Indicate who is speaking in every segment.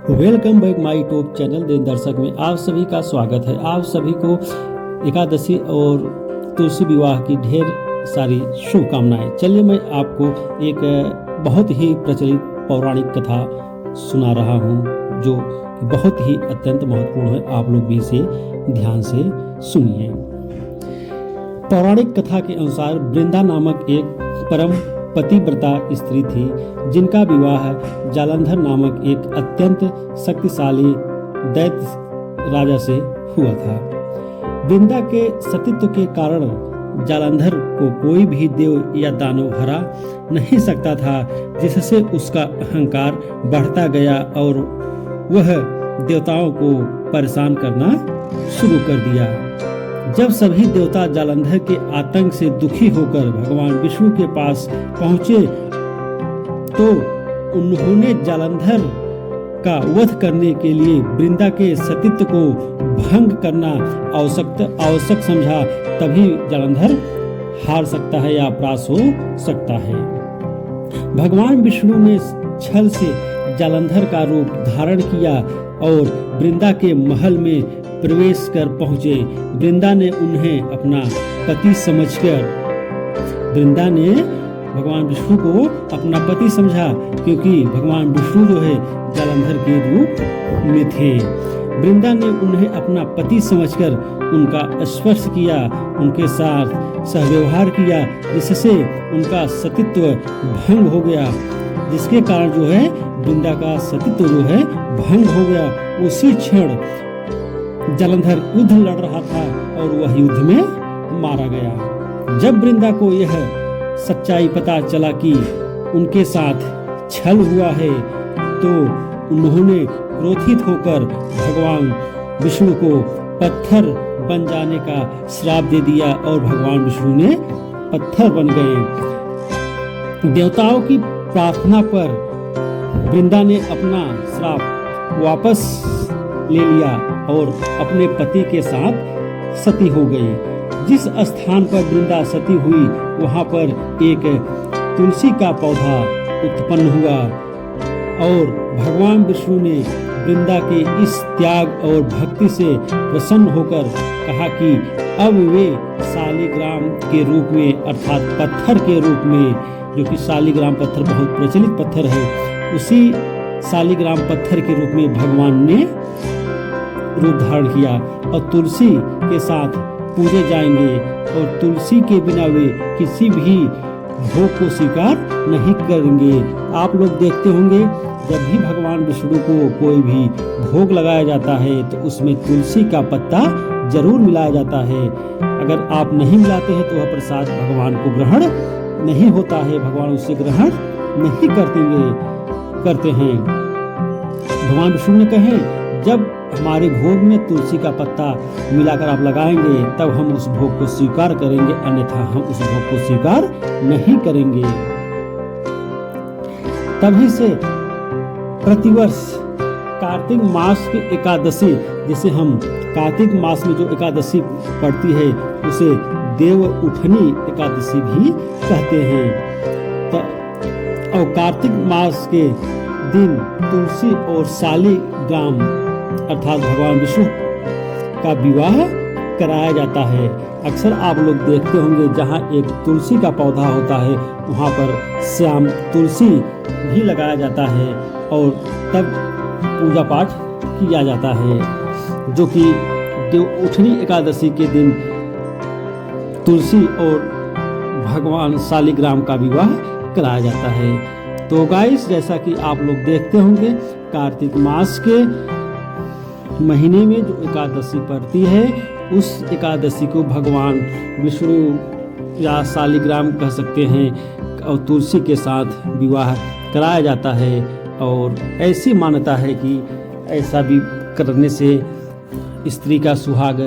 Speaker 1: Welcome back my YouTube channel दिन दर्शक में आप सभी का स्वागत है। आप सभी को एकादशी और तुलसी विवाह की ढेर सारी शुभकामनाएं। चलिए मैं आपको एक बहुत ही प्रचलित पौराणिक कथा सुना रहा हूं जो बहुत ही अत्यंत महत्वपूर्ण है। आप लोग भी इसे ध्यान से सुनिए। पौराणिक कथा के अनुसार वृंदा नामक एक परम पतिव्रता स्त्री थी जिनका विवाह जालंधर नामक एक अत्यंत शक्तिशाली दैत्य राजा से हुआ था। वृंदा के सतीत्व के कारण जालंधर को कोई भी देव या दानव हरा नहीं सकता था, जिससे उसका अहंकार बढ़ता गया और वह देवताओं को परेशान करना शुरू कर दिया। जब सभी देवता जालंधर के आतंक से दुखी होकर भगवान विष्णु के पास पहुंचे तो उन्होंने जालंधर का वध करने के लिए वृंदा के सतीत्व को भंग करना आवश्यक समझा। तभी जालंधर हार सकता है या परास्त हो सकता है। भगवान विष्णु ने छल से जालंधर का रूप धारण किया और वृंदा के महल में प्रवेश कर पहुंचे। वृंदा ने उन्हें अपना पति समझकर भगवान विष्णु को अपना पति समझा, क्योंकि भगवान विष्णु जो है जालंधर के रूप में थे। वृंदा ने उन्हें अपना पति समझकर उनका स्पर्श किया, उनके साथ सहव्यवहार किया, जिससे उनका सतीत्व भंग हो गया, जिसके कारण जो है वृंदा का सतीत्व जो है भंग हो गया। उसी क्षण जालंधर युद्ध लड़ रहा था और वह युद्ध में मारा गया। जब वृंदा को यह सच्चाई पता चला कि उनके साथ छल हुआ है तो उन्होंने क्रोधित होकर भगवान विष्णु को पत्थर बन जाने का श्राप दे दिया और भगवान विष्णु ने पत्थर बन गए। देवताओं की प्रार्थना पर वृंदा ने अपना श्राप वापस ले लिया और अपने पति के साथ सती हो गई। जिस स्थान पर वृंदा सती हुई वहां पर एक तुलसी का पौधा उत्पन्न हुआ और भगवान विष्णु ने वृंदा के इस त्याग और भक्ति से प्रसन्न होकर कहा कि अब वे शालिग्राम के रूप में अर्थात पत्थर के रूप में, जो कि शालिग्राम पत्थर बहुत प्रचलित पत्थर है, उसी शालिग्राम पत्थर के रूप में भगवान ने रूप धारण किया और तुलसी के साथ पूजे जाएंगे और तुलसी के बिना वे किसी भी भोग को स्वीकार नहीं करेंगे। आप लोग देखते होंगे जब भी भगवान विष्णु को कोई भी भोग लगाया जाता है तो उसमें तुलसी का पत्ता जरूर मिलाया जाता है। अगर आप नहीं मिलाते हैं तो वह प्रसाद भगवान को ग्रहण नहीं होता है, भगवान उसे ग्रहण नहीं करते हैं। भगवान विष्णु ने कहे जब हमारे भोग में तुलसी का पत्ता मिलाकर आप लगाएंगे तब हम उस भोग को स्वीकार करेंगे, अन्यथा हम उस भोग को स्वीकार नहीं करेंगे। तभी से प्रतिवर्ष कार्तिक मास की एकादशी, जिसे हम कार्तिक मास में जो एकादशी पड़ती है उसे देव उठनी एकादशी भी कहते हैं। और कार्तिक मास के दिन तुलसी और शालिग्राम अर्थात भगवान विष्णु का विवाह कराया जाता है। अक्सर आप लोग देखते होंगे जहाँ एक तुलसी का पौधा होता है वहाँ पर श्याम तुलसी भी लगाया जाता है और तब पूजा पाठ किया जाता है, जो कि देव उठनी एकादशी के दिन तुलसी और भगवान शालिग्राम का विवाह कराया जाता है। तो गाइस, जैसा कि आप लोग देखते होंगे कार्तिक मास के महीने में जो एकादशी पड़ती है उस एकादशी को भगवान विष्णु या शालिग्राम कह सकते हैं और तुलसी के साथ विवाह कराया जाता है। और ऐसी मान्यता है कि ऐसा भी करने से स्त्री का सुहाग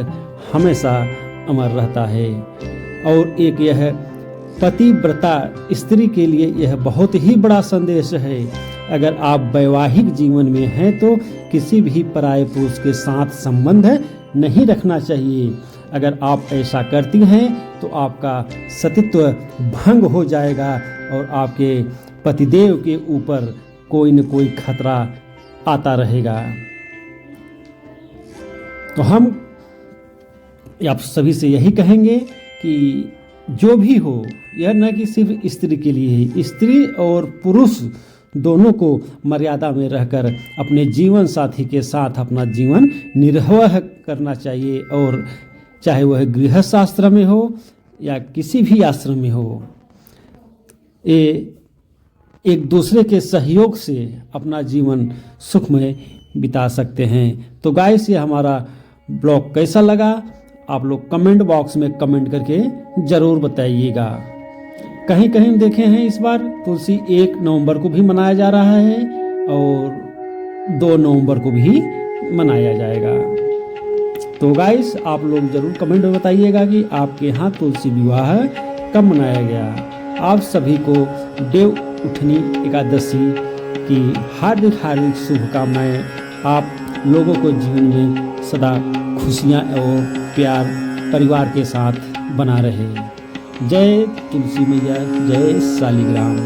Speaker 1: हमेशा अमर रहता है। और एक यह पतिव्रता स्त्री के लिए यह बहुत ही बड़ा संदेश है। अगर आप वैवाहिक जीवन में हैं तो किसी भी पराये पुरुष के साथ संबंध नहीं रखना चाहिए। अगर आप ऐसा करती हैं तो आपका सतीत्व भंग हो जाएगा और आपके पतिदेव के ऊपर कोई न कोई खतरा आता रहेगा। तो हम आप सभी से यही कहेंगे कि जो भी हो, यह न कि सिर्फ स्त्री के लिए ही, स्त्री और पुरुष दोनों को मर्यादा में रहकर अपने जीवन साथी के साथ अपना जीवन निर्वाह करना चाहिए, और चाहे वह गृहस्थ आश्रम में हो या किसी भी आश्रम में हो, ये एक दूसरे के सहयोग से अपना जीवन सुखमय बिता सकते हैं। तो गाइस, ये हमारा ब्लॉग कैसा लगा आप लोग कमेंट बॉक्स में कमेंट करके ज़रूर बताइएगा। कहीं कहीं हम देखे हैं इस बार तुलसी 1 नवंबर को भी मनाया जा रहा है और 2 नवंबर को भी मनाया जाएगा। तो गाइस, आप लोग ज़रूर कमेंट में बताइएगा कि आपके यहाँ तुलसी विवाह कब मनाया गया। आप सभी को देव उठनी एकादशी की हार्दिक हार्दिक शुभकामनाएं। आप लोगों को जीवन में सदा खुशियाँ और प्यार परिवार के साथ बना रहे। जय तुलसी मैया, जय शालिग्राम।